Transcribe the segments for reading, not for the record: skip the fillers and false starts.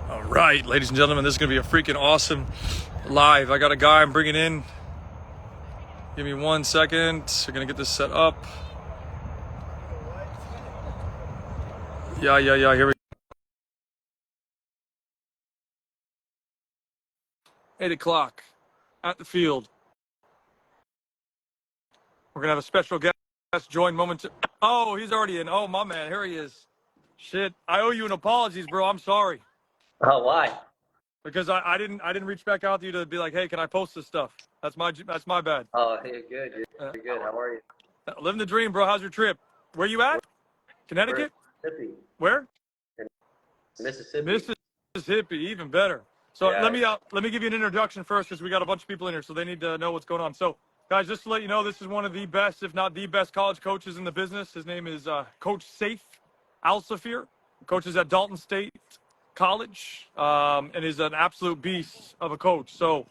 All right, ladies and gentlemen, this is going to be a freaking awesome live. I got a guy I'm bringing in. Give me 1 second. We're going to get this set up. Yeah. Here we go. 8 o'clock at the field. We're going to have a special guest join momentarily. Oh, he's already in. Oh, my man. Here he is. Shit. I owe you an apologies, bro. I'm sorry. Oh, why? Because I didn't reach back out to you to be like, hey, can I post this stuff? That's my bad. Oh, you're good. You're good. How are you? Living the dream, bro. How's your trip? Where you at? Connecticut? Mississippi. Where? In Mississippi. Mississippi, even better. So Yeah. let me give you an introduction first, because we got a bunch of people in here, so they need to know what's going on. So, guys, just to let you know, this is one of the best, if not the best, college coaches in the business. His name is Coach Saif Al-Safir. Coaches at Dalton State College, and is an absolute beast of a coach. So,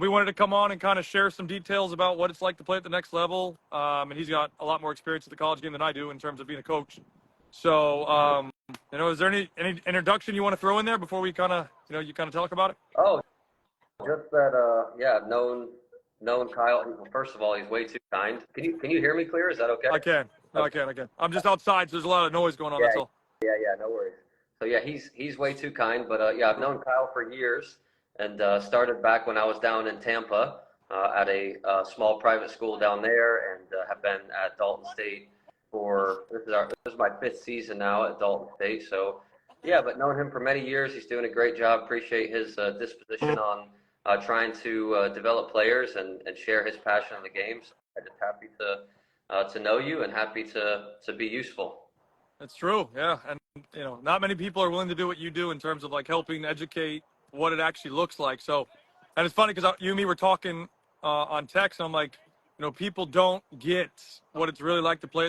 we wanted to come on and kind of share some details about what it's like to play at the next level. And he's got a lot more experience at the college game than I do in terms of being a coach. So, is there any introduction you want to throw in there before we kind of, you kind of talk about it? Oh, just that. Yeah, I've known Kyle. First of all, he's way too kind. Can you hear me clear? Is that okay? I can. No, I can. I'm just outside, so there's a lot of noise going on. Yeah, That's all. yeah. No worries. So yeah, he's way too kind. But yeah, I've known Kyle for years, and started back when I was down in Tampa at a small private school down there, and have been at Dalton State for this is my 5th season now at Dalton State. So yeah, but known him for many years. He's doing a great job. Appreciate his disposition on trying to develop players and share his passion in the game. So I'm just happy to know you and happy to be useful. It's true. Yeah. And, not many people are willing to do what you do in terms of like helping educate what it actually looks like. So, and it's funny because you and me were talking on text, and I'm like, people don't get what it's really like to play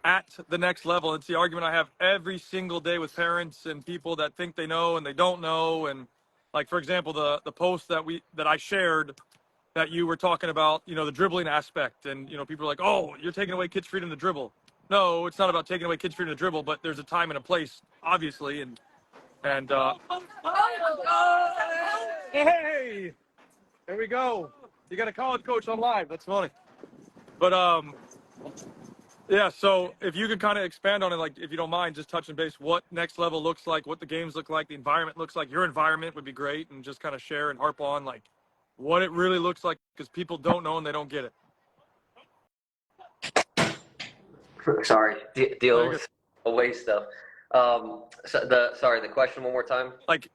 at the next level. It's the argument I have every single day with parents and people that think they know and they don't know. And like, for example, the post that I shared that you were talking about, the dribbling aspect, and people are like, oh, you're taking away kids' freedom to dribble. No, it's not about taking away kids' freedom to dribble, but there's a time and a place, obviously, and hey, there we go. You got a college coach on live. That's funny. But yeah. So if you could kind of expand on it, like if you don't mind, just touching base, what next level looks like, what the games look like, the environment looks like. Your environment would be great, and just kind of share and harp on like what it really looks like, because people don't know and they don't get it. Sorry, deal with away stuff. The question one more time. Like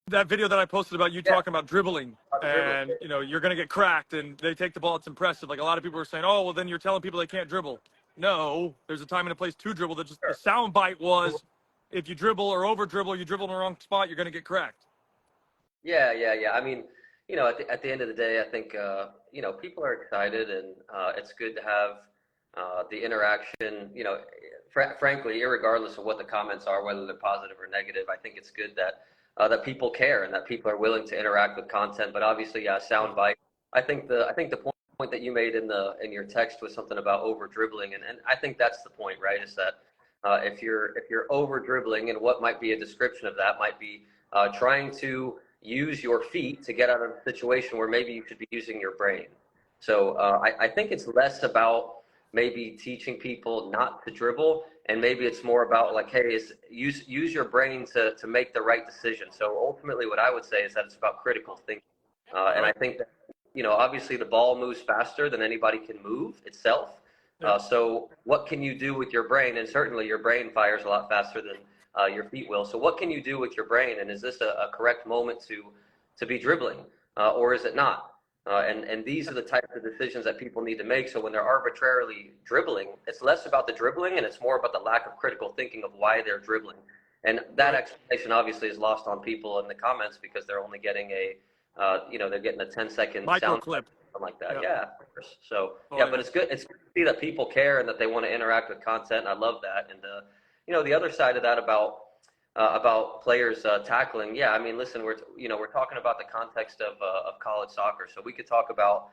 that video that I posted about you talking about dribbling, and you're gonna get cracked, and they take the ball. It's impressive. Like a lot of people are saying, oh, well, then you're telling people they can't dribble. No, there's a time and a place to dribble. The sound bite was, if you dribble or over dribble, you dribble in the wrong spot, you're gonna get cracked. Yeah. I mean, at the end of the day, I think people are excited, and it's good to have the interaction, frankly, irregardless of what the comments are, whether they're positive or negative. I think it's good that people care and that people are willing to interact with content. But obviously, yeah, soundbite. I think the point that you made in your text was something about over dribbling, and I think that's the point, right? Is that if you're over dribbling, and what might be a description of that might be trying to use your feet to get out of a situation where maybe you should be using your brain. So I think it's less about maybe teaching people not to dribble, and maybe it's more about like, hey, use your brain to make the right decision. So ultimately what I would say is that it's about critical thinking. And I think that, obviously the ball moves faster than anybody can move itself. So what can you do with your brain? And certainly your brain fires a lot faster than your feet will. So what can you do with your brain? And is this a correct moment to be dribbling, or is it not? And these are the types of decisions that people need to make. So when they're arbitrarily dribbling, it's less about the dribbling and it's more about the lack of critical thinking of why they're dribbling. And that explanation obviously is lost on people in the comments because they're only getting they're getting a 10-second micro sound clip, something like that. Yeah, of course. So but it's good. It's good to see that people care and that they want to interact with content. And I love that. And the other side of that about players tackling. Yeah, I mean, listen, we're talking about the context of college soccer. So we could talk about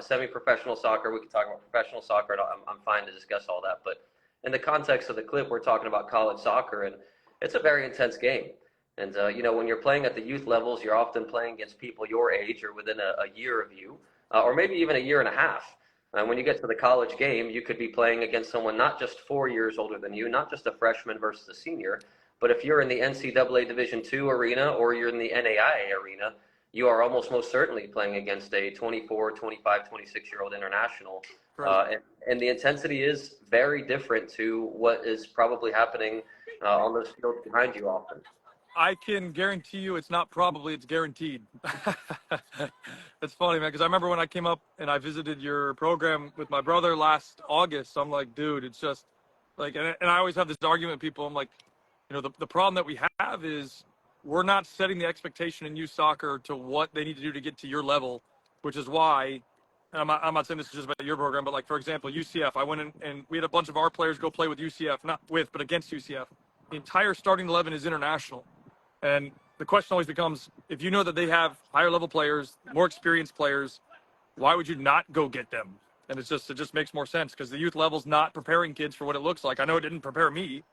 semi-professional soccer. We could talk about professional soccer. And I'm fine to discuss all that. But in the context of the clip, we're talking about college soccer. And it's a very intense game. And, when you're playing at the youth levels, you're often playing against people your age or within a year of you, or maybe even a year and a half. And when you get to the college game, you could be playing against someone not just 4 years older than you, not just a freshman versus a senior, but if you're in the NCAA Division II arena or you're in the NAIA arena, you are almost most certainly playing against a 24, 25, 26-year-old international. Right. And the intensity is very different to what is probably happening on those fields behind you often. I can guarantee you it's not probably, it's guaranteed. It's funny, man, because I remember when I came up and I visited your program with my brother last August, I'm like, dude, it's just like, and I always have this argument with people. I'm like, the problem that we have is we're not setting the expectation in youth soccer to what they need to do to get to your level, which is why, and I'm not saying this is just about your program, but like, for example, UCF, I went in and we had a bunch of our players go play with UCF, not with, but against UCF. The entire starting 11 is international. And the question always becomes, if you know that they have higher level players, more experienced players, why would you not go get them? And it just makes more sense because the youth level's not preparing kids for what it looks like. I know it didn't prepare me.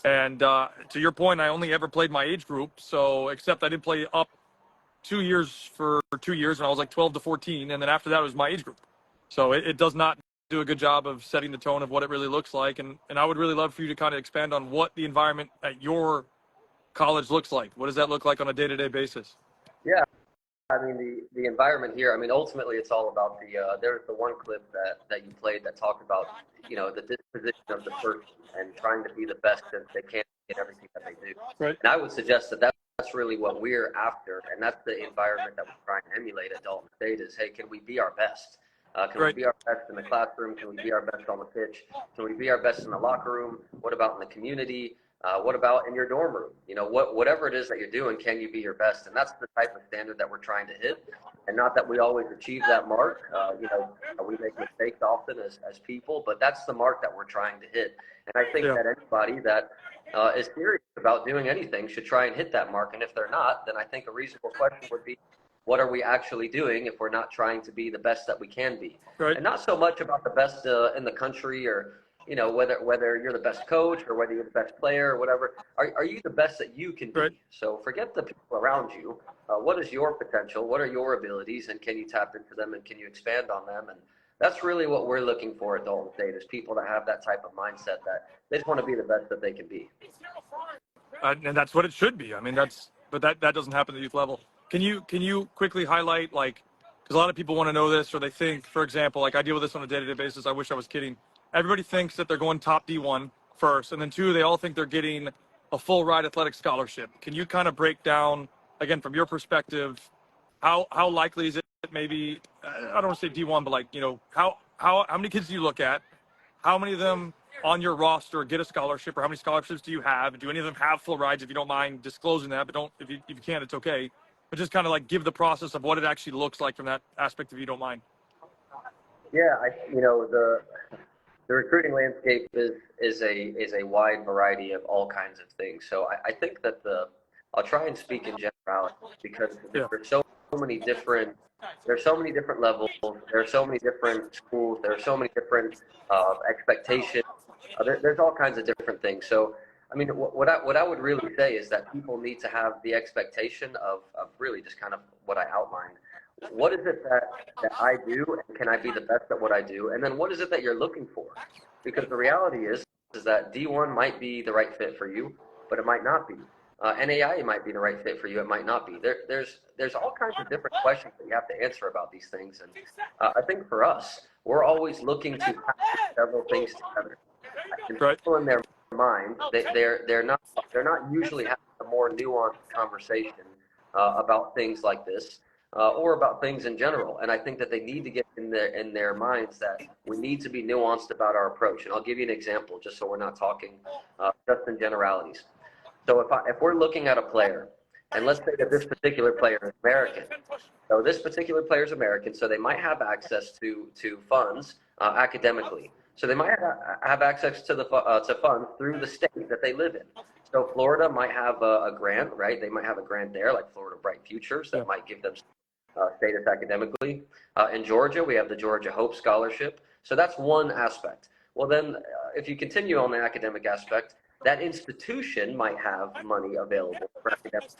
And to your point, I only ever played my age group. So except I did play up 2 years for 2 years when I was like 12 to 14. And then after that, it was my age group. So it does not do a good job of setting the tone of what it really looks like. And I would really love for you to kind of expand on what the environment at your college looks like. What does that look like on a day-to-day basis? Yeah, I mean, the environment here, I mean, ultimately it's all about there's the one clip that you played that talked about, the disposition of the person and trying to be the best that they can in everything that they do. Right. And I would suggest that that's really what we're after, and that's the environment that we're trying to emulate at Dalton State is, hey, can we be our best? Can Right. we be our best in the classroom? Can we be our best on the pitch? Can we be our best in the locker room? What about in the community? What about in your dorm room? Whatever it is that you're doing, can you be your best? And that's the type of standard that we're trying to hit. And not that we always achieve that mark. We make mistakes often as people, but that's the mark that we're trying to hit. And I think that anybody that is serious about doing anything should try and hit that mark. And if they're not, then I think a reasonable question would be, what are we actually doing if we're not trying to be the best that we can be? Right. And not so much about the best in the country or whether you're the best coach or whether you're the best player or whatever. Are you the best that you can be? Right. So forget the people around you. What is your potential? What are your abilities? And can you tap into them and can you expand on them? And that's really what we're looking for at Dalton State is people that have that type of mindset that they just want to be the best that they can be. And that's what it should be. I mean, but that doesn't happen at the youth level. Can you quickly highlight, like, because a lot of people want to know this, or they think, for example, like I deal with this on a day-to-day basis. I wish I was kidding. Everybody thinks that they're going top D1 first, and then two, they all think they're getting a full ride athletic scholarship. Can you kind of break down, again, from your perspective, how likely is it maybe, I don't want to say D1, but like, how many kids do you look at? How many of them on your roster get a scholarship, or how many scholarships do you have? Do any of them have full rides? If you don't mind disclosing that, but if you can't, it's okay. But just kind of like give the process of what it actually looks like from that aspect, if you don't mind. Yeah, the recruiting landscape is a wide variety of all kinds of things. So I think that I'll try and speak in generality because there's so many different levels. There are so many different schools. There are so many different expectations. There's all kinds of different things. So I mean, what I would really say is that people need to have the expectation of really just kind of what I outlined. What is it that I do, and can I be the best at what I do? And then what is it that you're looking for? Because the reality is that D1 might be the right fit for you, but it might not be. NAIA might be the right fit for you. It might not be. There's all kinds of different questions that you have to answer about these things. And I think for us, we're always looking to package several things together. And people in their mind, they're not usually having a more nuanced conversation about things like this. Or about things in general. And I think that they need to get in their minds that we need to be nuanced about our approach. And I'll give you an example just so we're not talking just in generalities. So if we're looking at a player, and let's say that this particular player is American. So this particular player is American, so they might have access to funds academically. So they might have access to to funds through the state that they live in. So Florida might have a grant, right? They might have a grant there, like Florida Bright Futures, that might give them status academically. In Georgia, we have the Georgia Hope Scholarship. So that's one aspect. Well, then if you continue on the academic aspect, that institution might have money available for academic